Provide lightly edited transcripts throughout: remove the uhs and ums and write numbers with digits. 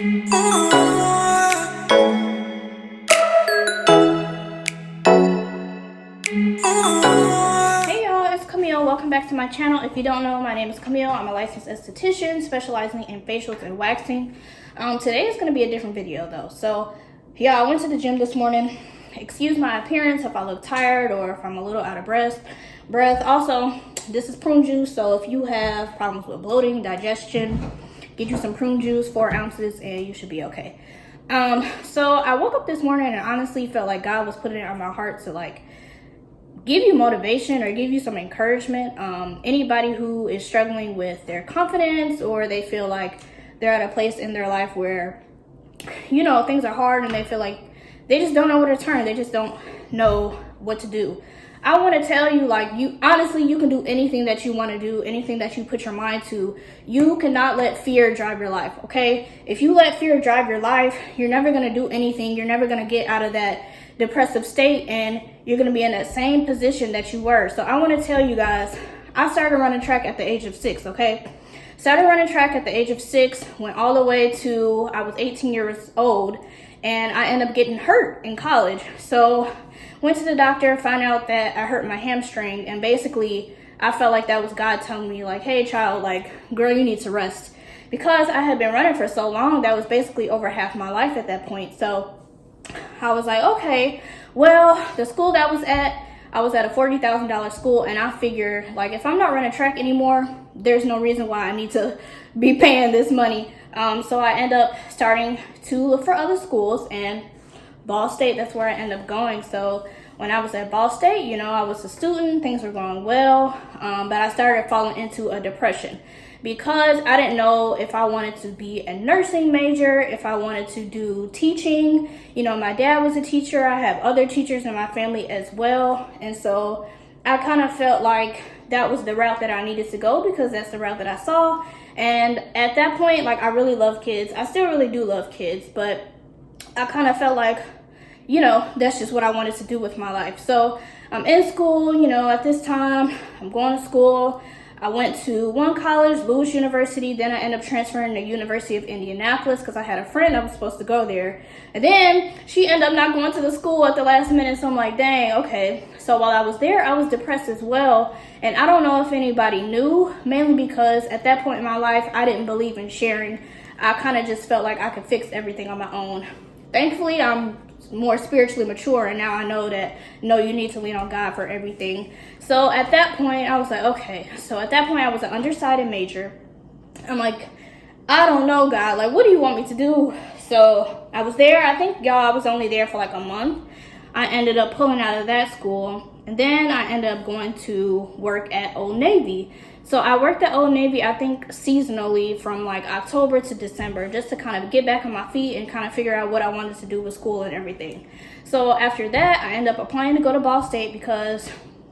Welcome back to my channel. If you don't know, my name is Camille. I'm a licensed esthetician specializing in facials and waxing. Today is going to be a different video though. So yeah, I went to the gym this morning. Excuse my appearance if I look tired or if I'm a little out of breath. Also, this is prune juice, so if you have problems with bloating, digestion, get you some prune juice, 4 ounces, and you should be okay. So I woke up this morning and honestly felt like God was putting it on my heart to give you motivation or give you some encouragement. Anybody who is struggling with their confidence, or they feel like they're at a place in their life where, things are hard and they feel like they just don't know where to turn. They just don't know what to do. I want to tell you, you can do anything that you want to do, anything that you put your mind to. You cannot let fear drive your life, okay? If you let fear drive your life, you're never going to do anything. You're never going to get out of that depressive state, and you're going to be in that same position that you were. So I want to tell you guys, I started running track at the age of 6, okay? Started running track at the age of 6, went all the way to I was 18 years old, and I ended up getting hurt in college. So went to the doctor, found out that I hurt my hamstring, and basically I felt like that was God telling me hey child, girl, you need to rest. Because I had been running for so long, that was basically over half my life at that point. So I was like, okay, well, the school that I was at a $40,000 school, and I figured if I'm not running track anymore, there's no reason why I need to be paying this money. So I end up starting to look for other schools, and Ball State, that's where I end up going. So when I was at Ball State, I was a student, things were going well, but I started falling into a depression because I didn't know if I wanted to be a nursing major, if I wanted to do teaching. My dad was a teacher. I have other teachers in my family as well. And so I kind of felt like that was the route that I needed to go because that's the route that I saw. And at that point, I really love kids. I still really do love kids, but I kind of felt like, that's just what I wanted to do with my life. So I'm in school, at this time, I'm going to school. I went to one college, Lewis University. Then I ended up transferring to University of Indianapolis because I had a friend that was supposed to go there. And then she ended up not going to the school at the last minute. So I'm like, dang, okay. So while I was there, I was depressed as well. And I don't know if anybody knew, mainly because at that point in my life, I didn't believe in sharing. I kind of just felt like I could fix everything on my own. Thankfully, I'm more spiritually mature, and now I know that you need to lean on God for everything. So at that point I was like, okay. So at that point I was an undecided major. I'm like, I don't know, God, what do you want me to do? So I was there, I think I was only there for a month. I ended up pulling out of that school, and then I ended up going to work at Old Navy. So I worked at Old Navy, I think seasonally from October to December, just to kind of get back on my feet and kind of figure out what I wanted to do with school and everything. So after that, I ended up applying to go to Ball State because,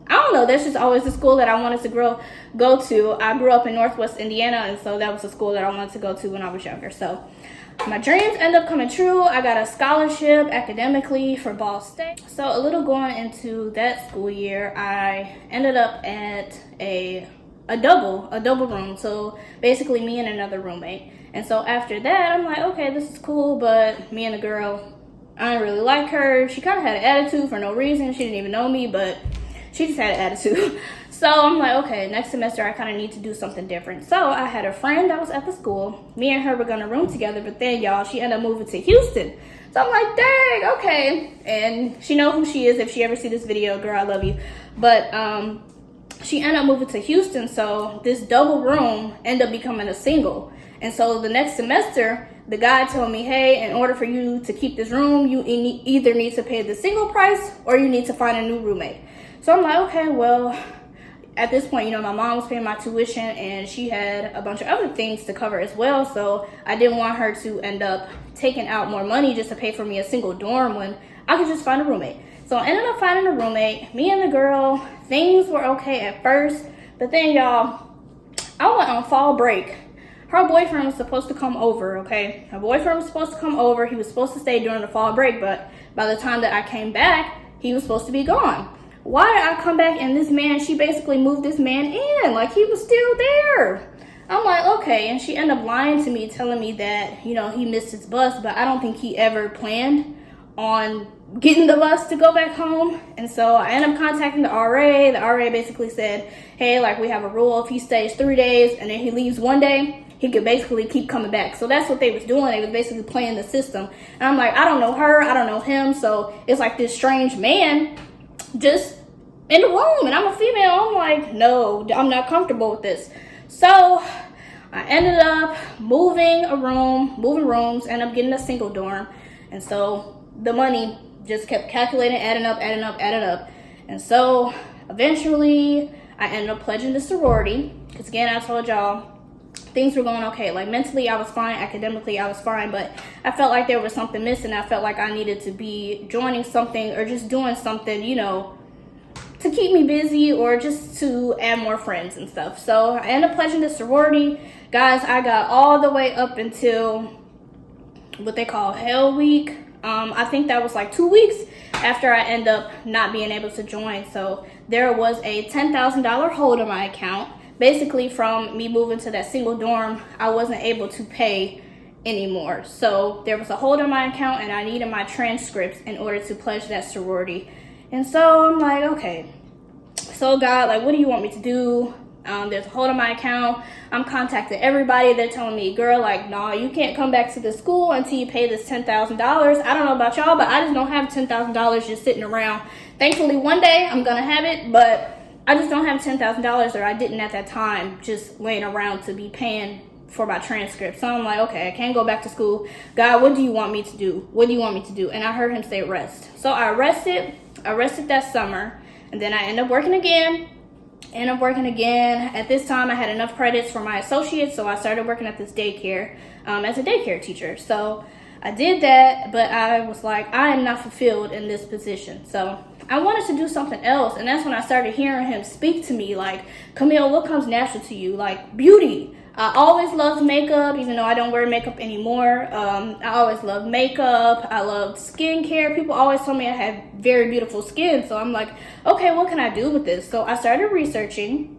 I don't know, that's just always the school that I wanted to go to. I grew up in Northwest Indiana, and so that was the school that I wanted to go to when I was younger. So my dreams ended up coming true. I got a scholarship academically for Ball State. So a little going into that school year, I ended up at a double room. So basically me and another roommate. And so after that, I'm like, okay, this is cool, but me and the girl, I didn't really like her. She kind of had an attitude for no reason. She didn't even know me, but she just had an attitude. So I'm like, okay, next semester I kind of need to do something different. So I had a friend that was at the school. Me and her were gonna room together, but then she ended up moving to Houston. So I'm like, dang, okay. And she know who she is if she ever see this video. Girl, I love you. But she ended up moving to Houston, so this double room ended up becoming a single. And so the next semester, the guy told me, hey, in order for you to keep this room, you either need to pay the single price or you need to find a new roommate. So I'm like, okay, well, at this point, my mom was paying my tuition and she had a bunch of other things to cover as well. So I didn't want her to end up taking out more money just to pay for me a single dorm when I could just find a roommate. So I ended up finding a roommate. Me and the girl, things were okay at first, but then y'all, I went on fall break. Her boyfriend was supposed to come over, okay? Her boyfriend was supposed to come over. He was supposed to stay during the fall break, but by the time that I came back, he was supposed to be gone. Why did I come back and this man, she basically moved this man in like he was still there? I'm like, okay. And she ended up lying to me, telling me that, you know, he missed his bus, but I don't think he ever planned on getting the bus to go back home. And so I ended up contacting the RA. The RA basically said, hey, like, we have a rule. If he stays 3 days and then he leaves 1 day, he could basically keep coming back. So that's what they was doing. They was basically playing the system. And I'm like, I don't know her, I don't know him. So it's like this strange man just in the room, and I'm a female. I'm like, no, I'm not comfortable with this. So I ended up moving rooms, ended up getting a single dorm. And so the money just kept calculating, adding up. And so eventually I ended up pledging the sorority, because again, I told y'all things were going okay. Like, mentally I was fine, academically I was fine, but I felt like there was something missing. I felt like I needed to be joining something or just doing something, you know, to keep me busy or just to add more friends and stuff. So I ended up pledging the sorority. Guys, I got all the way up until what they call Hell Week. I think that was like 2 weeks after I ended up not being able to join. So there was a $10,000 hold on my account. Basically, from me moving to that single dorm, I wasn't able to pay anymore. So there was a hold on my account, and I needed my transcripts in order to pledge that sorority. And so I'm like, okay, so God, like, what do you want me to do? There's a hold on my account. I'm contacting everybody. They're telling me, girl, like, nah, you can't come back to the school until you pay this $10,000. I don't know about y'all, but I just don't have $10,000 just sitting around. Thankfully, one day I'm going to have it, but I just don't have $10,000, or I didn't at that time, just laying around to be paying for my transcript. So I'm like, okay, I can't go back to school. God, what do you want me to do? What do you want me to do? And I heard him say rest. So I rested that summer, and then I ended up working again. At this time, I had enough credits for my associates, so I started working at this daycare as a daycare teacher. So I did that, but I was like, I am not fulfilled in this position. So I wanted to do something else, and that's when I started hearing him speak to me like, Camille, what comes natural to you? Like, beauty. I always loved makeup, even though I don't wear makeup anymore. I always loved makeup. I loved skincare. People always told me I had very beautiful skin. So I'm like, okay, what can I do with this? So I started researching.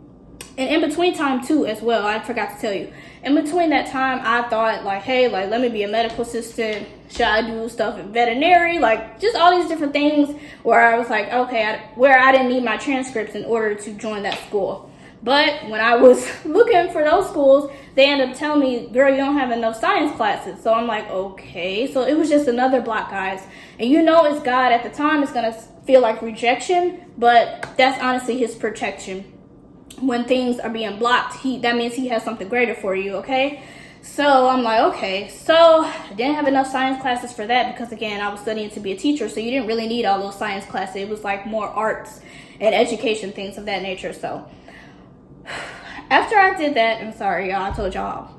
And in between time too, as well, I forgot to tell you. In between that time, I thought like, hey, like, let me be a medical assistant. Should I do stuff in veterinary? Like, just all these different things where I was like, okay, where I didn't need my transcripts in order to join that school. But when I was looking for those schools, they ended up telling me, girl, you don't have enough science classes. So I'm like, okay. So it was just another block, guys. And you know it's God. At the time, it's going to feel like rejection, but that's honestly his protection. When things are being blocked, that means he has something greater for you, okay? So I'm like, okay. So I didn't have enough science classes for that because, again, I was studying to be a teacher, so you didn't really need all those science classes. It was like more arts and education, things of that nature. So after I did that, I'm sorry, y'all, I told y'all,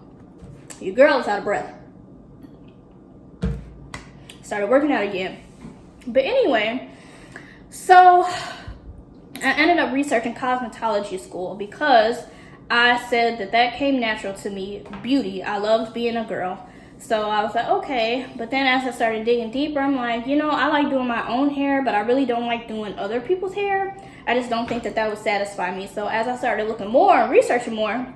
your girl is out of breath. Started working out again. But anyway, so I ended up researching cosmetology school because I said that came natural to me, beauty. I loved being a girl. So I was like, okay. But then as I started digging deeper, I'm like, you know, I like doing my own hair, but I really don't like doing other people's hair. I just don't think that would satisfy me. So as I started looking more and researching more,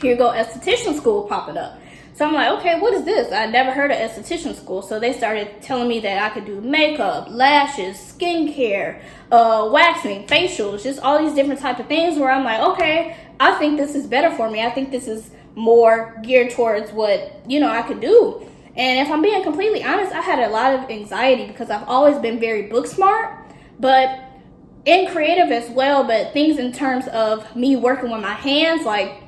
here go esthetician school popping up. So I'm like, okay, what is this? I never heard of esthetician school. So they started telling me that I could do makeup, lashes, skincare, waxing, facials, just all these different type of things where I'm like, okay, I think this is better for me. I think this is more geared towards what, you know, I could do. And if I'm being completely honest, I had a lot of anxiety because I've always been very book smart, but in creative as well, but things in terms of me working with my hands, like,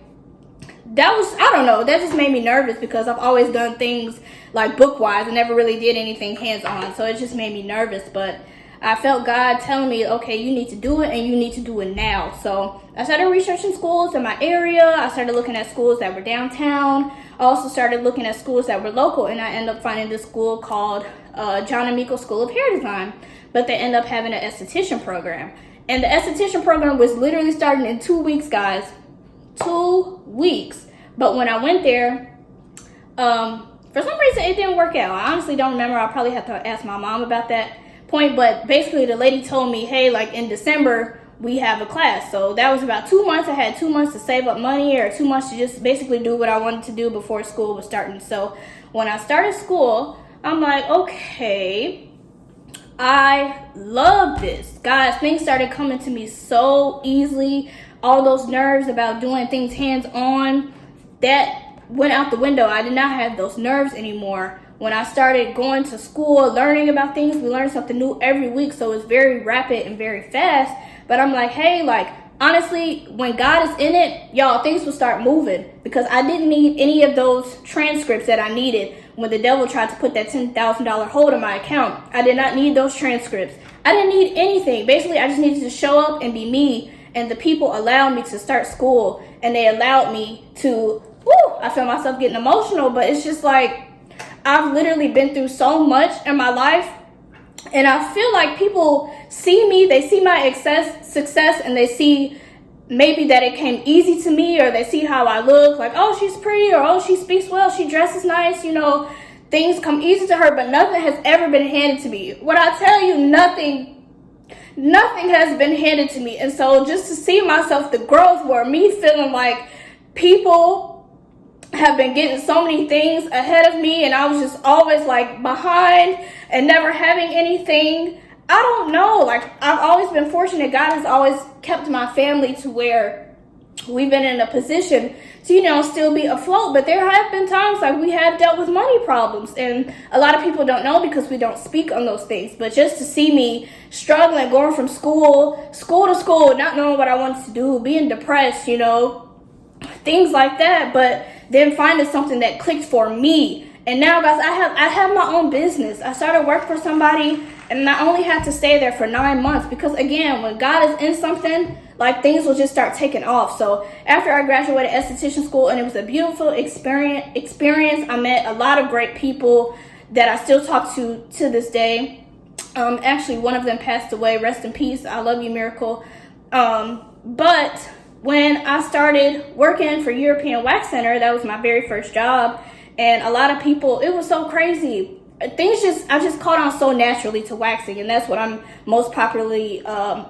that was, I don't know, that just made me nervous because I've always done things like book-wise and never really did anything hands-on. So it just made me nervous, but I felt God telling me, okay, you need to do it and you need to do it now. So I started researching schools in my area. I started looking at schools that were downtown. I also started looking at schools that were local, and I ended up finding this school called John and Miko School of Hair Design, but they end up having an esthetician program. And the esthetician program was literally starting in 2 weeks, guys. 2 weeks. But when I went there, for some reason it didn't work out. I honestly don't remember. I'll probably have to ask my mom about that point. But basically the lady told me, hey, like in December, we have a class. So that was about 2 months. I had 2 months to save up money, or 2 months to just basically do what I wanted to do before school was starting. So when I started school, I'm like, okay, I love this. Guys, things started coming to me so easily. All those nerves about doing things hands-on, that went out the window. I did not have those nerves anymore. When I started going to school, learning about things, we learn something new every week, so it's very rapid and very fast. But I'm like, hey, like, honestly, when God is in it, y'all, things will start moving, because I didn't need any of those transcripts that I needed when the devil tried to put that $10,000 hold on my account. I did not need those transcripts. I didn't need anything. Basically, I just needed to show up and be me, and the people allowed me to start school, and they allowed me to, I feel myself getting emotional, but it's just like, I've literally been through so much in my life, and I feel like people see me, they see my success, and they see maybe that it came easy to me, or they see how I look, like, oh, she's pretty, or oh, she speaks well, she dresses nice, you know, things come easy to her, but nothing has ever been handed to me. When I tell you, nothing has been handed to me. And so just to see myself, the growth, where me feeling like people have been getting so many things ahead of me, and I was just always like behind and never having anything. I don't know, like, I've always been fortunate. God has always kept my family to where we've been in a position to, you know, still be afloat. But there have been times like we have dealt with money problems, and a lot of people don't know because we don't speak on those things. But just to see me struggling, going from school to school, not knowing what I wanted to do, being depressed, you know, things like that, but then finding something that clicked for me. And now, guys, I have my own business. I started work for somebody, and I only had to stay there for 9 months, because again, when God is in something, like, things will just start taking off. So after I graduated esthetician school, and it was a beautiful experience, I met a lot of great people that I still talk to this day. Actually, one of them passed away. Rest in peace. I love you, Miracle. But when I started working for European Wax Center, that was my very first job, and a lot of people, it was so crazy. I just caught on so naturally to waxing, and that's what I'm most popularly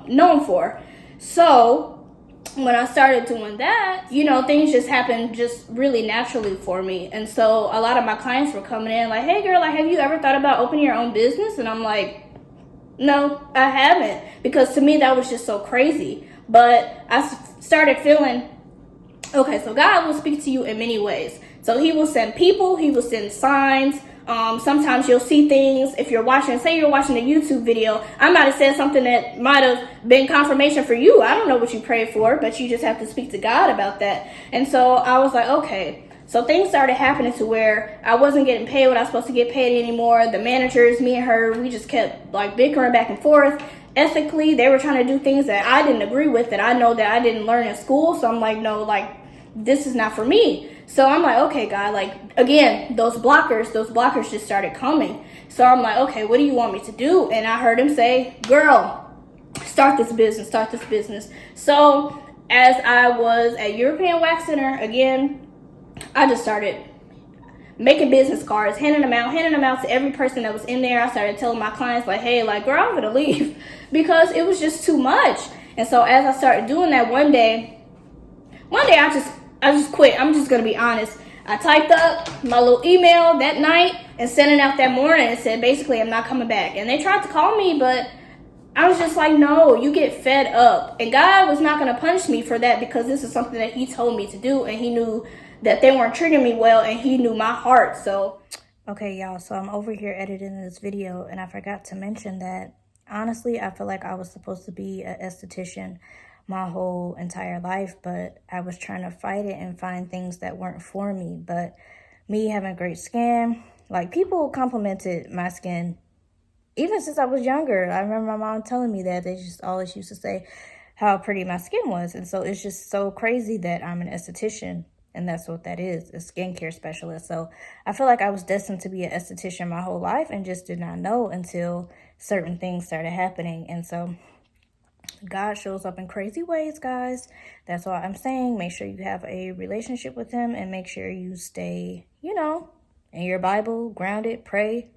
known for. So when I started doing that, you know, things just happened just really naturally for me. And so a lot of my clients were coming in like, hey girl, like, have you ever thought about opening your own business? And I'm like, no, I haven't, because to me that was just so crazy. But I started feeling, okay, so God will speak to you in many ways. So he will send people, he will send signs. Sometimes you'll see things. If you're watching, say you're watching a YouTube video, I might have said something that might have been confirmation for you. I don't know what you prayed for, but you just have to speak to God about that. And so I was like, okay. So things started happening to where I wasn't getting paid what I was supposed to get paid anymore. The managers, me and her, we just kept like bickering back and forth. Ethically, they were trying to do things that I didn't agree with, that I know that I didn't learn in school. So I'm like, no, like, this is not for me. So I'm like, okay, God, like, again, those blockers just started coming. So I'm like, okay, what do you want me to do? And I heard him say, girl, start this business. So as I was at European Wax Center, again, I just started making business cards, handing them out to every person that was in there. I started telling my clients, like, hey, like, girl, I'm gonna leave, because it was just too much. And so as I started doing that, one day I just quit. I'm just gonna be honest. I typed up my little email that night and sent it out that morning and said, basically, I'm not coming back. And they tried to call me, but I was just like, no, you get fed up. And God was not gonna punish me for that, because this is something that he told me to do, and he knew that they weren't treating me well, and he knew my heart. So okay, y'all, so I'm over here editing this video, and I forgot to mention that honestly, I feel like I was supposed to be an esthetician my whole entire life, but I was trying to fight it and find things that weren't for me. But me having great skin, like, people complimented my skin even since I was younger. I remember my mom telling me that. They just always used to say how pretty my skin was. And so it's just so crazy that I'm an esthetician, and that's what that is, a skincare specialist. So I feel like I was destined to be an esthetician my whole life, and just did not know until certain things started happening. And so God shows up in crazy ways, guys. That's all I'm saying. Make sure you have a relationship with him, and make sure you stay, you know, in your Bible, grounded, pray.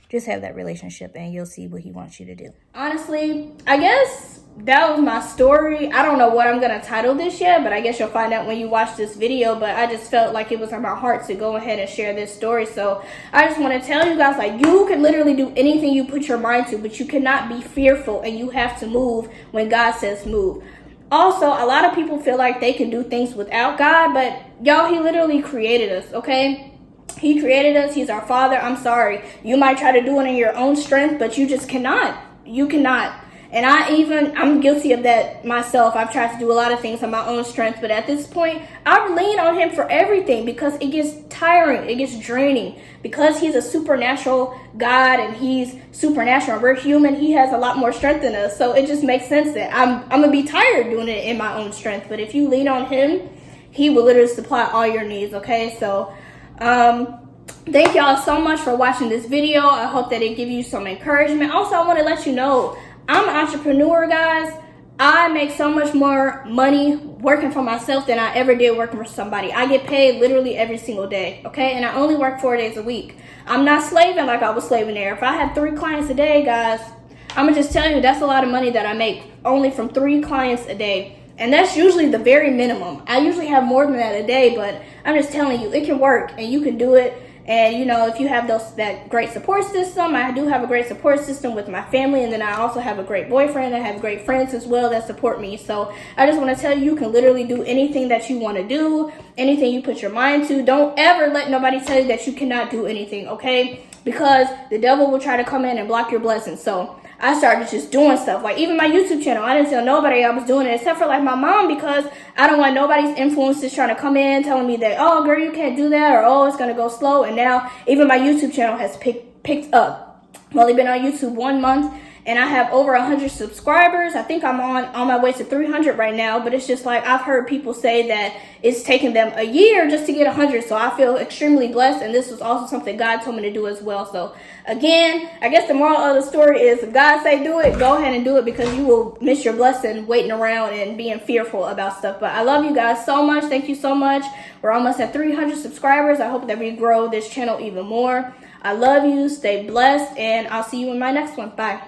Just have that relationship, and you'll see what he wants you to do. Honestly, I guess that was my story. I don't know what I'm gonna title this yet, but I guess you'll find out when you watch this video. But I just felt like it was on my heart to go ahead and share this story. So I just want to tell you guys, like, you can literally do anything you put your mind to, but you cannot be fearful, and you have to move when God says move. Also, a lot of people feel like they can do things without God, but y'all, he literally created us, okay? He created us. He's our Father. I'm sorry. You might try to do it in your own strength, but you just cannot. You cannot. And I'm guilty of that myself. I've tried to do a lot of things on my own strength, but at this point, I lean on him for everything because it gets tiring, it gets draining. Because he's a supernatural God and he's supernatural and we're human, he has a lot more strength than us. So it just makes sense that I'm gonna be tired doing it in my own strength. But if you lean on him, he will literally supply all your needs, okay? So thank y'all so much for watching this video. I hope that it gives you some encouragement. Also, I want to let you know, I'm an entrepreneur, guys. I make so much more money working for myself than I ever did working for somebody. I get paid literally every single day, okay? And I only work 4 days a week. I'm not slaving like I was slaving there. If I had 3 clients a day, guys, I'm going to just tell you that's a lot of money that I make only from 3 clients a day. And that's usually the very minimum. I usually have more than that a day, but I'm just telling you, it can work and you can do it. And, you know, if you have that great support system, I do have a great support system with my family. And then I also have a great boyfriend. I have great friends as well that support me. So I just want to tell you can literally do anything that you want to do, anything you put your mind to. Don't ever let nobody tell you that you cannot do anything, okay? Because the devil will try to come in and block your blessings. So I started just doing stuff. Like even my YouTube channel, I didn't tell nobody I was doing it except for like my mom, because I don't want nobody's influences trying to come in telling me that, oh girl, you can't do that, or oh, it's going to go slow. And now even my YouTube channel has picked up. I've only been on YouTube 1 month and I have over 100 subscribers. I think I'm on my way to 300 right now, but it's just like I've heard people say that it's taken them a year just to get 100. So I feel extremely blessed, and this was also something God told me to do as well. So again, I guess the moral of the story is if God say do it, go ahead and do it, because you will miss your blessing waiting around and being fearful about stuff. But I love you guys so much. Thank you so much. We're almost at 300 subscribers. I hope that we grow this channel even more. I love you. Stay blessed, and I'll see you in my next one. Bye.